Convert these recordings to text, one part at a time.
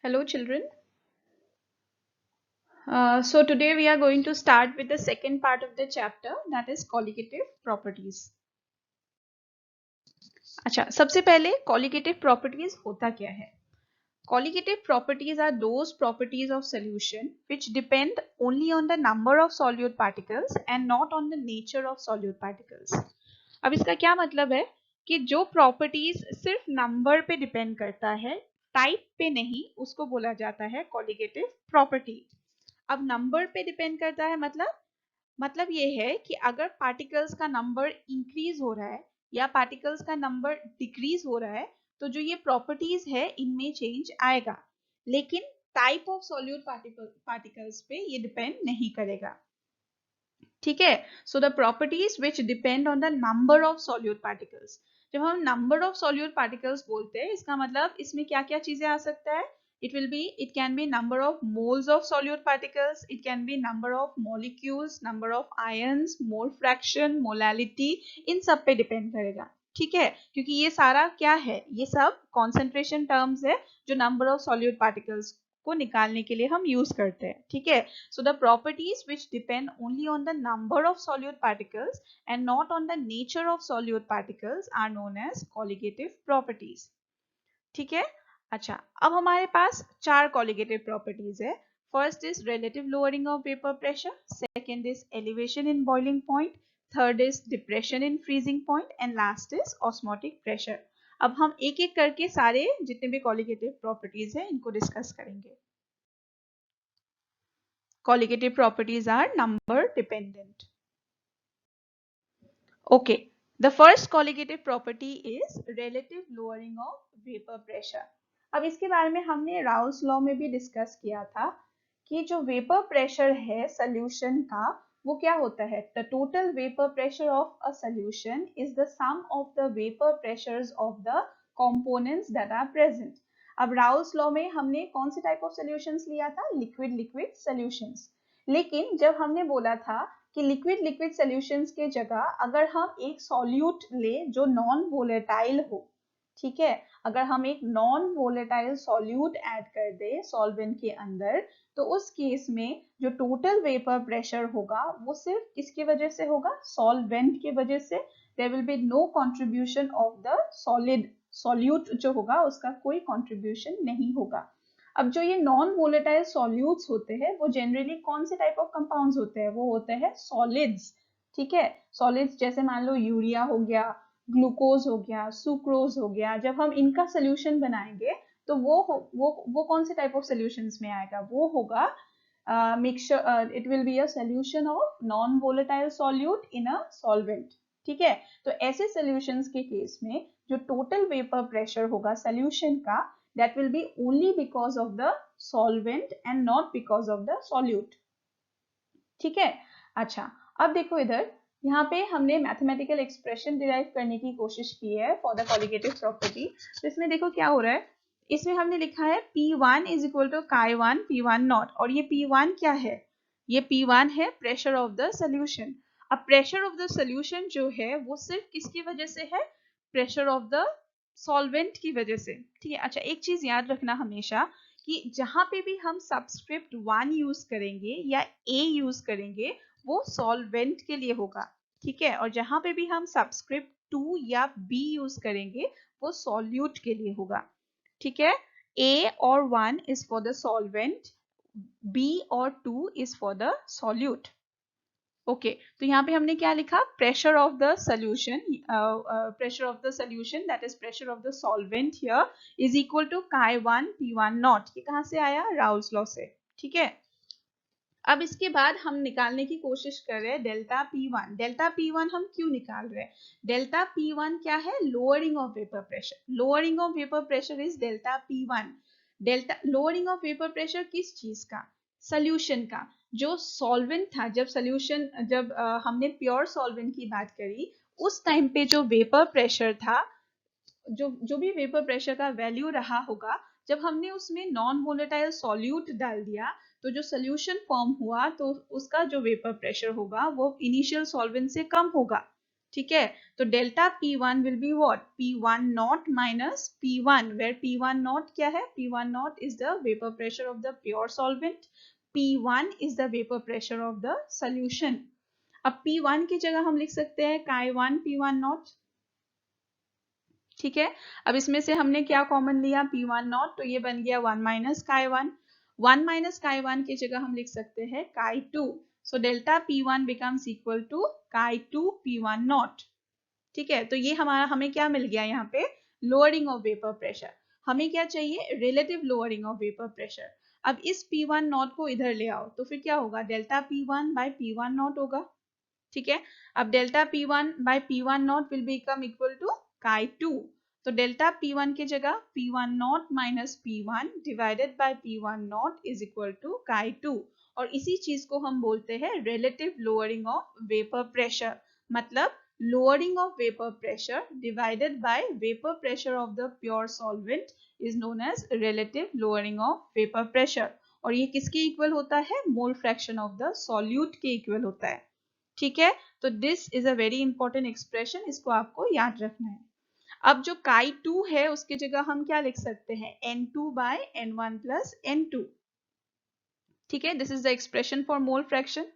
Hello, children. So today we are going to start with the second part of the chapter, that is colligative properties. अच्छा, सबसे पहले colligative properties होता क्या है? Colligative properties are those properties of solution which depend only on the number of solute particles and not on the nature of solute particles. अब इसका क्या मतलब है कि जो properties सिर्फ number पे depend करता है, type पे नहीं, उसको बोला जाता है colligative property. अब नंबर पे डिपेंड करता है मतलब ये है कि अगर पार्टिकल्स का नंबर इंक्रीज हो रहा है या पार्टिकल्स का नंबर डिक्रीज हो रहा है तो जो ये प्रॉपर्टीज है इनमें चेंज आएगा, लेकिन टाइप ऑफ सॉल्यूट पार्टिकल्स पे ये डिपेंड नहीं करेगा. ठीक है. So the properties which depend on the number of solute particles. जब हम नंबर ऑफ सॉल्यूट पार्टिकल्स बोलते हैं इसका मतलब इसमें क्या क्या चीजें आ सकता है. It can be number of moles of solute particles, it can be number of molecules, number of ions, mole fraction, molality, इन सब पे डिपेंड करेगा. ठीक है, क्योंकि ये सारा क्या है, ये सब कॉन्सेंट्रेशन टर्म्स है जो नंबर ऑफ सॉल्यूट पार्टिकल्स को निकालने के लिए हम यूज करते हैं. ठीक है. So the properties which depend only on the number of solute particles and not on the nature of solute particles are known as colligative properties. ठीक है. अच्छा, अब हमारे पास चार colligative properties है. First is relative lowering of vapor pressure, second is elevation in boiling point, third is depression in freezing point and last is osmotic pressure. अब हम एक एक करके सारे जितने भी colligative properties है इनको डिस्कस करेंगे. Colligative properties are number dependent. Okay, the first colligative property is relative lowering of vapor pressure. अब इसके बारे में हमने राउल्स लॉ में भी डिस्कस किया था कि जो वेपर प्रेशर है सोल्यूशन का वो क्या होता है. The total vapour pressure of a solution is the sum of the vapour pressures of the components that are present. अब राउल्स लॉ में हमने कौन से टाइप ऑफ सोल्यूशंस लिया था, लिक्विड लिक्विड सोल्यूशंस. लेकिन जब हमने बोला था कि लिक्विड लिक्विड सोल्यूशंस के जगह अगर हम एक सॉल्यूट ले जो नॉन वोलेटाइल हो, ठीक है, अगर हम एक नॉन वोलेटाइल सॉल्यूट ऐड कर दे सॉल्वेंट के अंदर तो उस केस में जो टोटल वेपर प्रेशर होगा वो सिर्फ किसकी वजह से होगा, सॉल्वेंट की वजह से. There will be no contribution of the solid solute, जो होगा उसका कोई कंट्रीब्यूशन नहीं होगा. अब जो ये नॉन वोलेटाइल सॉल्यूट्स होते हैं वो जनरली कौन से टाइप ऑफ कंपाउंड्स होते हैं, वो होते हैं सॉलिड्स. ठीक है, सॉलिड्स जैसे मान लो यूरिया हो गया, ग्लूकोज हो गया, सुक्रोज हो गया. जब हम इनका सोल्यूशन बनाएंगे तो वो कौन से टाइप ऑफ सोल्यूशंस में आएगा, वो होगा mixture. It will be a solution of non volatile solute in a solvent. ठीक है, तो ऐसे सोल्यूशंस के केस में जो टोटल वेपर प्रेशर होगा सोल्यूशन का that will be only because of the solvent and not because of the solute. ठीक है. अच्छा, अब देखो इधर, यहाँ पे हमने मैथमेटिकल एक्सप्रेशन डिराइव करने की कोशिश की है फॉर द कॉलिगेटिव प्रॉपर्टी. तो इसमें देखो क्या हो रहा है, इसमें हमने लिखा है P1 is equal to Chi1 P1 not. और ये P1 क्या है, ये P1 है प्रेशर ऑफ द सोल्यूशन. अब प्रेशर ऑफ द सोल्यूशन जो है वो सिर्फ किसकी वजह से है, प्रेशर ऑफ द सॉल्वेंट की वजह से. ठीक है. अच्छा, एक चीज याद रखना हमेशा कि जहां पे भी हम सबस्क्रिप्ट 1 यूज करेंगे या ए यूज करेंगे वो सॉल्वेंट के लिए होगा. ठीक है, और जहां पे भी हम सबस्क्रिप्ट 2 या बी यूज करेंगे वो सॉल्यूट के लिए होगा. ठीक है, ए और 1 is for the solvent, B और 2 is for the solute. Okay, तो यहाँ पे हमने क्या लिखा, pressure of the solution, pressure of the solution that is pressure of the solvent here is equal to Chi1 P1 naught. ये कहाँ से आया, राउल्स लॉ से. ठीक है. अब इसके बाद हम निकालने की कोशिश कर रहे हैं डेल्टा P1. डेल्टा P1 हम क्यों निकाल रहे हैं, डेल्टा P1 क्या है, lowering of vapour pressure. Lowering of vapour pressure is delta P1. Delta lowering of vapour pressure किस चीज का, सोल्यूशन का. जो सॉल्वेंट था, जब हमने प्योर सॉल्वेंट की बात करी उस टाइम पे जो वेपर प्रेशर था, जो भी वेपर प्रेशर का वैल्यू रहा होगा, जब हमने उसमें नॉन वोलेटाइल सॉल्यूट डाल दिया तो जो सोल्यूशन फॉर्म हुआ तो उसका जो वेपर प्रेशर होगा वो इनिशियल सॉल्वेंट से कम होगा. ठीक है, तो delta P1 will be what, P1 naught minus P1, where P1 naught क्या है, P1 naught is the vapour pressure of the pure solvent, P1 is the vapour pressure of the solution. अब P1 की जगह हम लिख सकते हैं Chi1 P1 naught, ठीक है। अब इसमें से हमने क्या कॉमन लिया, P1 नॉट, तो ये बन गया 1 माइनस Chi1, 1 माइनस Chi1 की जगह हम लिख सकते हैं Chi2, so delta P1 becomes equal to Chi2 P1 naught, ठीक है। तो ये हमारा हमें क्या मिल गया यहाँ पे, लोअरिंग ऑफ वेपर प्रेशर। हमें क्या चाहिए, relative lowering of vapour pressure. अब इस P1 नॉट को इधर ले आओ तो फिर क्या होगा, delta P1 by P1 not होगा, ठीक है। अब delta P1 by P1 naught will become equal to Chi2, तो डेल्टा P1 की जगह P1 naught minus P1 divided by P1 naught is equal to Chi2, और इसी चीज को हम बोलते हैं relative lowering of vapour pressure, मतलब lowering of vapor pressure divided by vapor pressure of the pure solvent is known as relative lowering of vapor pressure, और ये किसके इक्वल होता है, mole fraction of the solute के equal होता है, ठीक है। तो this is a very important expression, इसको आपको याद रखना है। अब जो Chi2 है उसकी जगह हम क्या लिख सकते हैं, N2 bye N1 plus N2, ठीक है। This is the expression for mole fraction.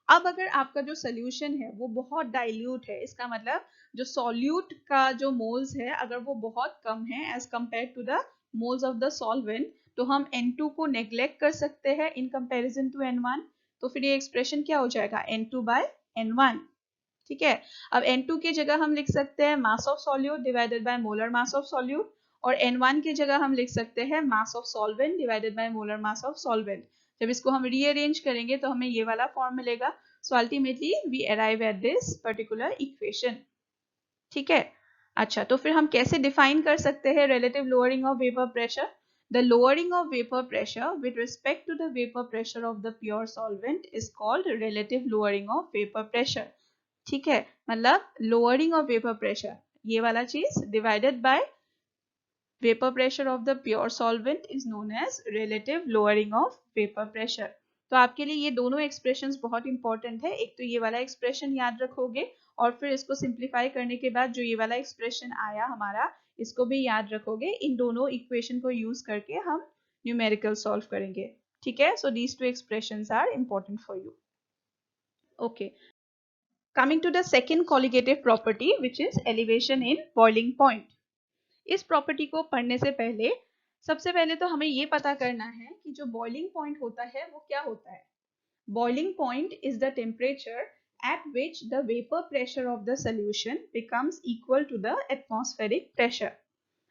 अब अगर आपका जो सोल्यूशन है वो बहुत डाइल्यूट है, इसका मतलब जो सॉल्यूट का जो मोल्स है अगर वो बहुत कम है as compare to the moles of the solvent, तो हम N2 को नेग्लेक्ट कर सकते हैं इन कंपैरिजन टू N1, तो फिर ये एक्सप्रेशन क्या हो जाएगा, N2 बाय N1, ठीक है। अब N2 की जगह हम लिख सकते हैं mass of solute divided by molar mass of solute, और N1 की जगह हम लिख सकते हैं mass of solvent divided by molar mass of solvent. जब इसको हम रीअरेंज करेंगे तो हमें ये वाला फॉर्म मिलेगा, so ultimately we arrive at this particular equation, ठीक है। अच्छा, तो फिर हम कैसे डिफाइन कर सकते हैं relative lowering of vapour pressure, the lowering of vapour pressure with respect to the vapour pressure of the pure solvent is called relative lowering of vapour pressure, ठीक है। मतलब लोअरिंग ऑफ वेपर प्रेशर ये वाला चीज divided by vapour pressure of the pure solvent is known as relative lowering of vapour pressure. तो आपके लिए ये दोनों एक्सप्रेशंस बहुत इंपॉर्टेंट है, एक तो ये वाला एक्सप्रेशन याद रखोगे और फिर इसको सिंप्लीफाई करने के बाद जो ये वाला एक्सप्रेशन आया हमारा, इसको भी याद रखोगे। इन दोनों इक्वेशन को यूज करके हम न्यूमेरिकल सॉल्व करेंगे, ठीक है। So these two expressions are important for you, okay. Coming to the second colligative property which is elevation in boiling point. इस प्रॉपर्टी को पढ़ने से पहले सबसे पहले तो हमें ये पता करना है कि जो बॉइलिंग पॉइंट होता है वो क्या होता है। Boiling point is the temperature at which the vapor pressure of the solution becomes equal to the atmospheric pressure.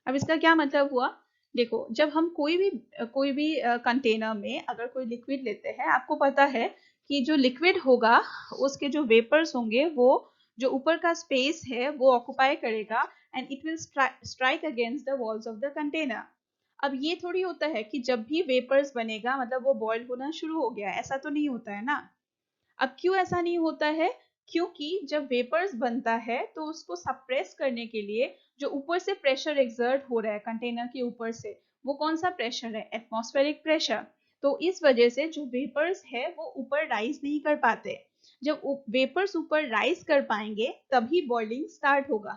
अब इसका क्या मतलब हुआ, देखो जब हम कोई भी कंटेनर में अगर कोई लिक्विड लेते हैं, आपको पता है कि जो लिक्विड होगा उसके जो वेपर्स होंगे वो जो ऊपर का स्पेस है वो ऑक्युपाई करेगा and it will strike against the walls of the container. अब ये थोड़ी होता है कि जब भी वेपर्स बनेगा मतलब वो बॉयल होना शुरू हो गया, ऐसा तो नहीं होता है ना। अब क्यों ऐसा नहीं होता है, क्योंकि जब वेपर्स बनता है तो उसको सप्रेस करने के लिए जो ऊपर से प्रेशर एक्सर्ट हो रहा है कंटेनर के ऊपर से, वो कौन सा प्रेशर है, एटमॉस्फेरिक प्रेशर। तो इस वजह से जो वेपर्स है वो ऊपर राइज नहीं कर पाते। जब वेपर्स ऊपर राइज कर पाएंगे तभी बॉइलिंग स्टार्ट होगा।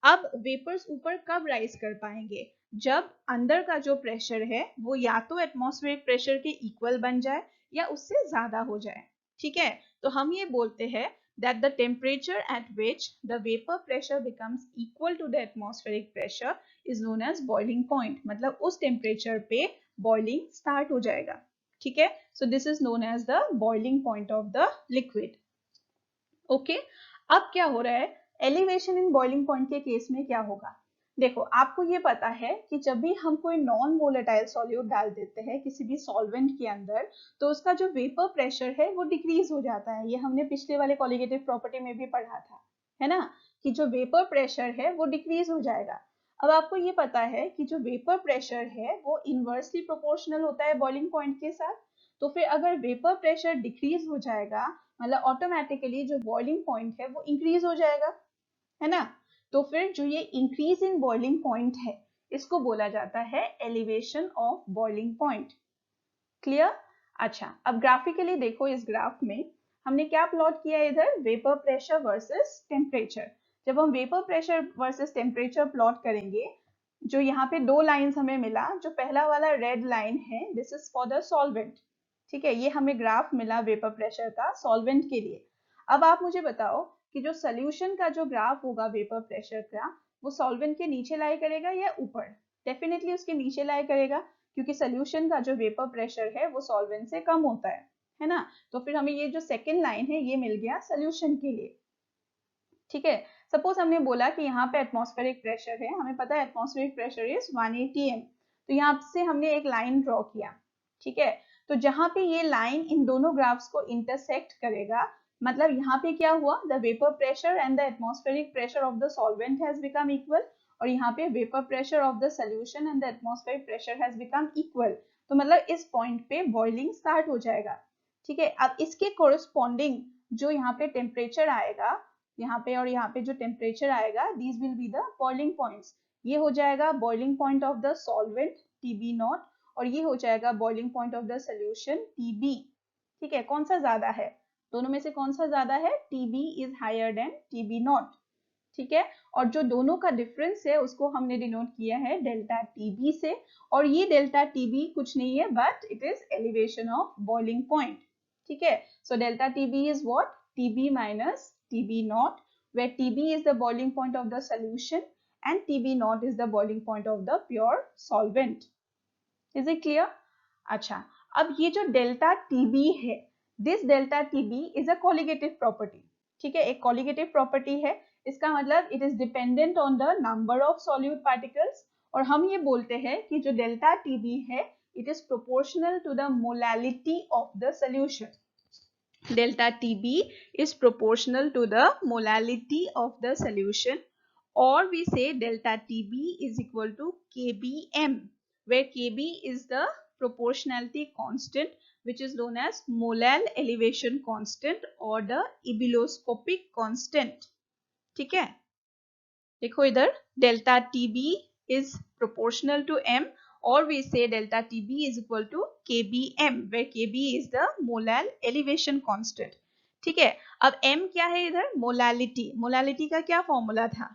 अब वेपर्स ऊपर कब राइज कर पाएंगे, जब अंदर का जो प्रेशर है वो या तो एटमॉस्फेरिक प्रेशर के इक्वल बन जाए या उससे ज्यादा हो जाए, ठीक है। तो हम ये बोलते हैं that the temperature at which the vapor pressure becomes equal to the atmospheric pressure is known as boiling point, मतलब उस टेम्परेचर पे बॉइलिंग स्टार्ट हो जाएगा, ठीक है। So this is known as the boiling point of the liquid, okay. अब क्या हो रहा है, एलिवेशन इन बॉइलिंग पॉइंट के केस में क्या होगा, देखो आपको ये पता है कि जब भी हम कोई नॉन वोलेटाइल सॉल्यूट डाल देते हैं किसी भी सॉल्वेंट के अंदर, तो उसका जो वेपर प्रेशर है वो डिक्रीज हो जाता है। ये हमने पिछले वाले कॉलिगेटिव प्रॉपर्टी में भी पढ़ा था, है ना, कि जो वेपर प्रेशर है वो डिक्रीज हो जाएगा। अब आपको ये पता है कि जो वेपर प्रेशर है वो इनवर्सली प्रोपोर्शनल होता है बॉइलिंग पॉइंट के साथ। तो फिर अगर वेपर प्रेशर डिक्रीज हो जाएगा मतलब ऑटोमेटिकली जो बॉइलिंग पॉइंट है वो इंक्रीज हो जाएगा, है ना। तो फिर जो ये इंक्रीज इन बॉइलिंग पॉइंट है इसको बोला जाता है elevation of boiling point, clear. अच्छा, अब ग्राफिकली देखो इस ग्राफ में हमने क्या प्लॉट किया इधर, वेपर प्रेशर वर्सेस टेम्परेचर। जब हम vapour pressure versus temperature plot करेंगे, जो यहाँ पे दो लाइंस हमें मिला, जो पहला वाला रेड लाइन है this is for the solvent, ठीक है, ये हमें ग्राफ मिला वेपर प्रेशर का सॉल्वेंट के लिए। अब आप मुझे बताओ कि जो सोल्यूशन का जो ग्राफ होगा वेपर प्रेशर का, वो सॉल्वेंट के नीचे लाई करेगा या ऊपर? डेफिनेटली उसके नीचे लाई करेगा, क्योंकि सोल्यूशन का जो वेपर प्रेशर है वो सॉल्वेंट से कम होता है ना। तो फिर हमें ये जो सेकेंड लाइन है ये मिल गया सोल्यूशन के लिए, ठीक है। सपोज हमने बोला कि यहाँ पे एटमॉस्फेरिक प्रेशर है, हमें पता है एटमॉस्फेरिक प्रेशर इज 180 m, तो यहाँ से हमने एक लाइन ड्रॉ किया, ठीक है। तो जहां पे ये लाइन इन दोनों ग्राफ्स को इंटरसेक्ट करेगा, मतलब यहाँ पे क्या हुआ, the vapour pressure and the atmospheric pressure of the solvent has become equal, और यहाँ पे vapour pressure of the solution and the atmospheric pressure has become equal. तो मतलब इस पॉइंट पे बॉइलिंग स्टार्ट हो जाएगा, ठीक है। अब इसके कोरिस्पॉन्डिंग जो यहाँ पे टेम्परेचर आएगा, यहाँ पे और यहाँ पे जो टेम्परेचर आएगा, these will be the boiling points. ये हो जाएगा boiling point of the solvent TB not, और ये हो जाएगा boiling point of the solution TB, ठीक है। कौन सा ज्यादा है, दोनों में से कौन सा ज्यादा है, TB is higher than TB naught, ठीक है। और जो दोनों का डिफरेंस है उसको हमने डिनोट किया है डेल्टा TB से, और ये डेल्टा TB कुछ नहीं है but it is elevation of boiling point, ठीक है। So delta TB is what, TB minus TB not, where TB is the boiling point of the solution and TB naught is the boiling point of the pure solvent. Is it clear? अच्छा, अब ये जो delta TB है, this delta TB is a colligative property, ठीक है, एक colligative property है। इसका मतलब it is dependent on the number of solute particles, और हम ये बोलते हैं कि जो डेल्टा TB है it is proportional to the molality of the solution. Delta TB is proportional to the molality of the solution, or we say delta TB is equal to kbm, where kb is the proportionality constant which is known as molal elevation constant or the ebullioscopic constant, ठीक है। देखो इधर delta TB is proportional to m, or we say delta TB is equal to kbm, where kb is the molal elevation constant, ठीक है। अब m क्या है इधर, मोलालिटी। मोलालिटी का क्या फॉर्मूला था,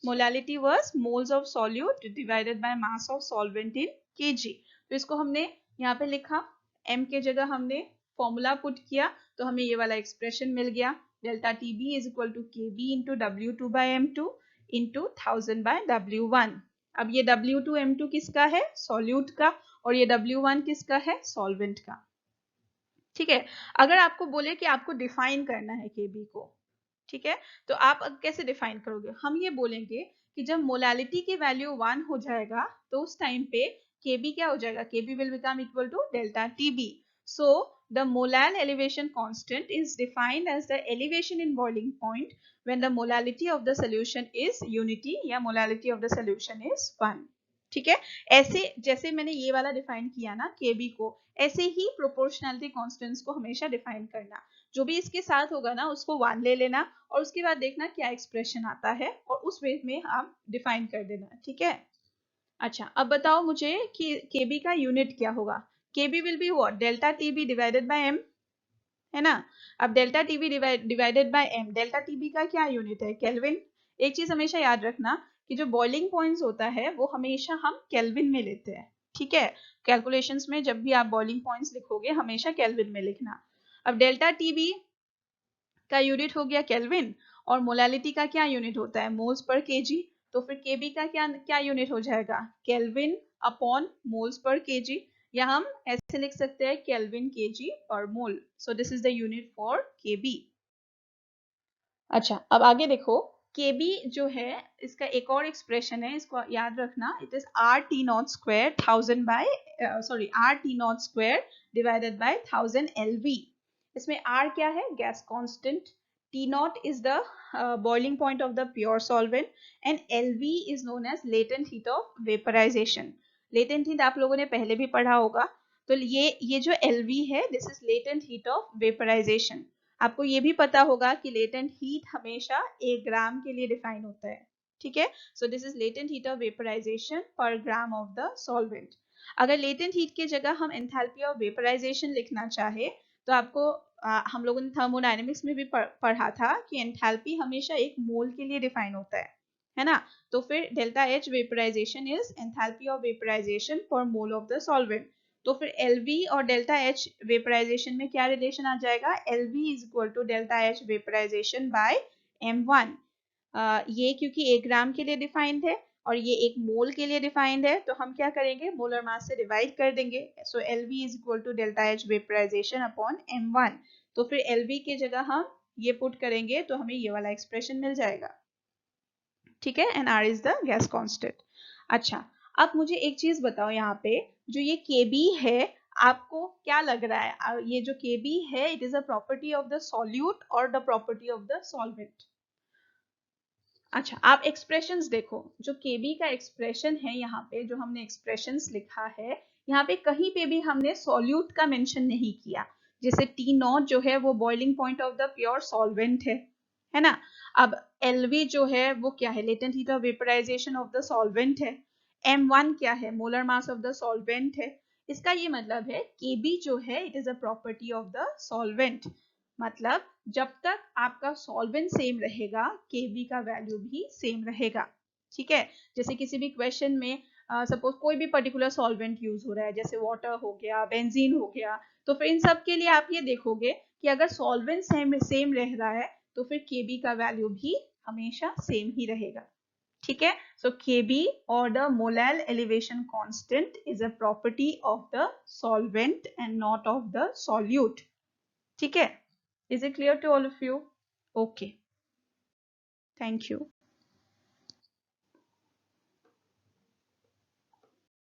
molality was moles of solute divided by mass of solvent in kg। तो इसको हमने यहाँ पे लिखा, m के जगह हमने फॉर्मूला पुट किया, तो हमें ये वाला एक्सप्रेशन मिल गया, delta TB is equal to kb into W2 by M2 into 1000 by W1। अब ये W2 M2 किसका है, सॉल्यूट का, और ये W1 किसका है, सॉल्वेंट का, ठीक है। अगर आपको बोले कि आपको डिफाइन करना है Kb को, ठीक है, तो आप कैसे डिफाइन करोगे, हम ये बोलेंगे कि जब मोलालिटी की वैल्यू 1 हो जाएगा तो उस टाइम पे Kb क्या हो जाएगा, Kb will become equal to delta TB. So the molal elevation constant is defined as the elevation in boiling point when the molality of the solution is unity या molality of the solution is 1, ठीक है। ऐसे जैसे मैंने ये वाला define किया ना Kb को, ऐसे ही प्रोपोर्शनलिटी कॉन्स्टेंट्स को हमेशा डिफाइन करना, जो भी इसके साथ होगा ना उसको 1 ले लेना, और उसके बाद देखना क्या एक्सप्रेशन आता है और उस वे में आप डिफाइन कर देना, ठीक है। अच्छा, अब बताओ मुझे कि Kb का यूनिट क्या होगा, Kb will be what, delta TB divided by m, है ना। अब delta TB divided by m, delta TB का क्या यूनिट है, केल्विन। एक चीज हमेशा याद रखना कि जो बॉइलिंग पॉइंट्स होता है वो हमेशा हम केल्विन में लेते हैं, ठीक है। कैलकुलेशंस में जब भी आप बॉइलिंग पॉइंट्स लिखोगे हमेशा केल्विन में लिखना। अब डेल्टा TB का यूनिट हो गया केल्विन, और मोलालिटी का क्या यूनिट होता है, मोल्स पर केजी, तो फिर केबी का क्या क्या यूनिट हो जाएगा, केल्विन अपॉन मोल्स पर केजी, या हम ऐसे लिख सकते हैं केल्विन केजी पर mole. So this is the unit for K B. अच्छा, अब आगे देखो, केबी जो है इसका एक और एक्सप्रेशन है, इसको याद रखना, it is RT naught square 1000 by RT naught square divided by 1000 LV। इसमें R क्या है, gas constant, T naught is the boiling point of the pure solvent, and LV is known as latent heat of vaporisation. Latent heat आप लोगों ने पहले भी पढ़ा होगा, तो ये जो LV है this is latent heat of vaporisation. आपको ये भी पता होगा कि लेटेंट हीट हमेशा 1 ग्राम के लिए डिफाइन होता है, ठीक है। So this is latent heat of vaporisation per gram of the solvent. अगर लेटेंट हीट की जगह हम एंथैल्पी ऑफ वेपराइजेशन लिखना चाहे तो आपको हम लोगों ने थर्मोडायनेमिक्स में भी पढ़ा था कि एंथैल्पी हमेशा एक मोल के लिए डिफाइन होता है ना। तो फिर delta H vaporisation is enthalpy of vaporisation per mole of the solvent. तो फिर एलवी और डेल्टा एच वेपराइजेशन में क्या रिलेशन आ जाएगा, LV is equal to delta H vaporisation by m1। ये क्योंकि 1 ग्राम के लिए डिफाइंड है और ये 1 मोल के लिए डिफाइंड है, तो हम क्या करेंगे, मोलर मास से डिवाइड कर देंगे। So L V is equal to delta H vaporization upon m1। तो फिर एलवी की जगह हम ये पुट करेंगे तो हमें ये वाला एक्सप्रेशन मिल जाएगा, ठीक है। And R is the gas constant. अच्छा, अब मुझे एक चीज बताओ, यहाँ पे जो ये केबी है, आपको क्या लग रहा है, ये जो केबी है it is a property of the solute और the property of the solvent. अच्छा, आप एक्सप्रेशंस देखो, जो केबी का एक्सप्रेशन है यहाँ पे, जो हमने एक्सप्रेशंस लिखा है यहाँ पे, कहीं पे भी हमने सॉल्यूट का मेंशन नहीं किया। जैसे टी नॉट जो है वो boiling point of the pure solvent है ना। अब एलवी जो है वो क्या है, latent heat of vaporisation of the solvent है। m1 क्या है, molar mass of the solvent है। इसका ये मतलब है केबी जो है it is a property of the solvent. मतलब जब तक आपका सॉल्वेंट सेम रहेगा, केबी का वैल्यू भी सेम रहेगा, ठीक है। जैसे किसी भी क्वेश्चन में सपोज कोई भी पर्टिकुलर सॉल्वेंट यूज हो रहा है, जैसे वाटर हो गया, बेंजीन हो गया, तो फिर इन सब के लिए आप ये देखोगे कि अगर सॉल्वेंट सेम रह रहा है तो फिर केबी का वैल्यू भी हमेशा सेम ही रहेगा, ठीक है। सो केबी और the molal elevation constant is a property of the solvent and not of the solute, ठीक है। Is it clear to all of you? Okay. Thank you.